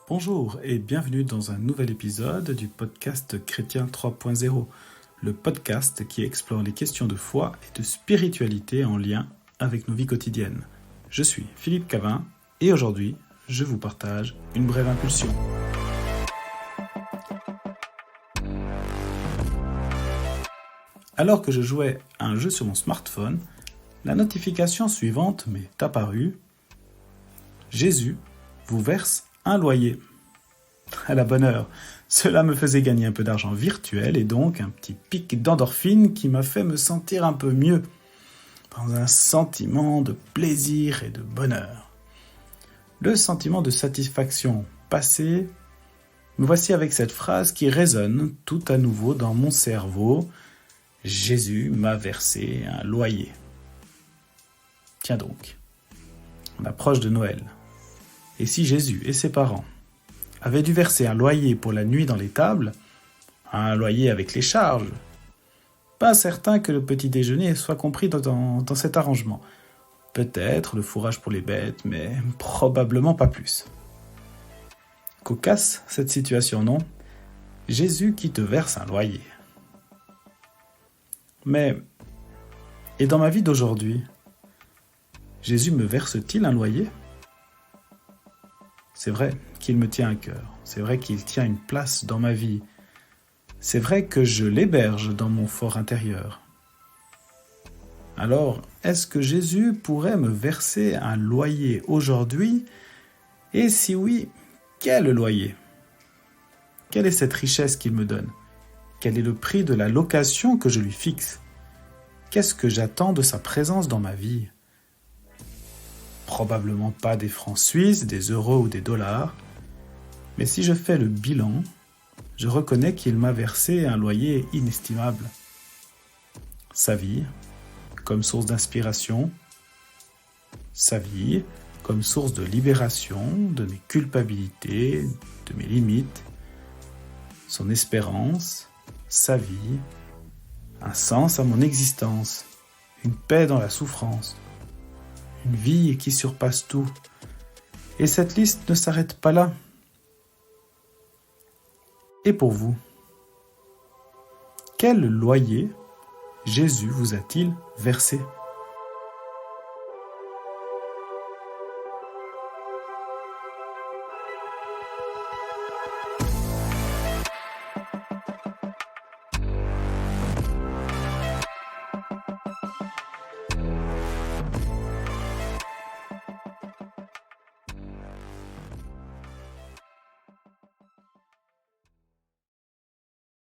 Bonjour et bienvenue dans un nouvel épisode du podcast Chrétien 3.0, le podcast qui explore les questions de foi et de spiritualité en lien avec nos vies quotidiennes. Je suis Philippe Cavin et aujourd'hui, je vous partage une brève impulsion. Alors que je jouais à un jeu sur mon smartphone, la notification suivante m'est apparue. Jésus vous verse un loyer. À la bonne heure, cela me faisait gagner un peu d'argent virtuel et donc un petit pic d'endorphine qui m'a fait me sentir un peu mieux, dans un sentiment de plaisir et de bonheur. Le sentiment de satisfaction passé, me voici avec cette phrase qui résonne tout à nouveau dans mon cerveau. Jésus m'a versé un loyer. Tiens donc, on approche de Noël. Et si Jésus et ses parents avaient dû verser un loyer pour la nuit dans l'étable, un loyer avec les charges, pas certain que le petit déjeuner soit compris dans cet arrangement. Peut-être le fourrage pour les bêtes, mais probablement pas plus. Cocasse cette situation, non ? Jésus qui te verse un loyer. Mais, et dans ma vie d'aujourd'hui, Jésus me verse-t-il un loyer ? C'est vrai qu'il me tient à cœur, c'est vrai qu'il tient une place dans ma vie, c'est vrai que je l'héberge dans mon fort intérieur. Alors, est-ce que Jésus pourrait me verser un loyer aujourd'hui ? Et si oui, quel loyer ? Quelle est cette richesse qu'il me donne ? Quel est le prix de la location que je lui fixe ? Qu'est-ce que j'attends de sa présence dans ma vie ? Probablement pas des francs suisses, des euros ou des dollars. Mais si je fais le bilan, je reconnais qu'il m'a versé un loyer inestimable. Sa vie, comme source d'inspiration. Sa vie, comme source de libération de mes culpabilités, de mes limites. Son espérance, sa vie, un sens à mon existence, une paix dans la souffrance, une vie qui surpasse tout. Et cette liste ne s'arrête pas là. Et pour vous, quel loyer Jésus vous a-t-il versé ?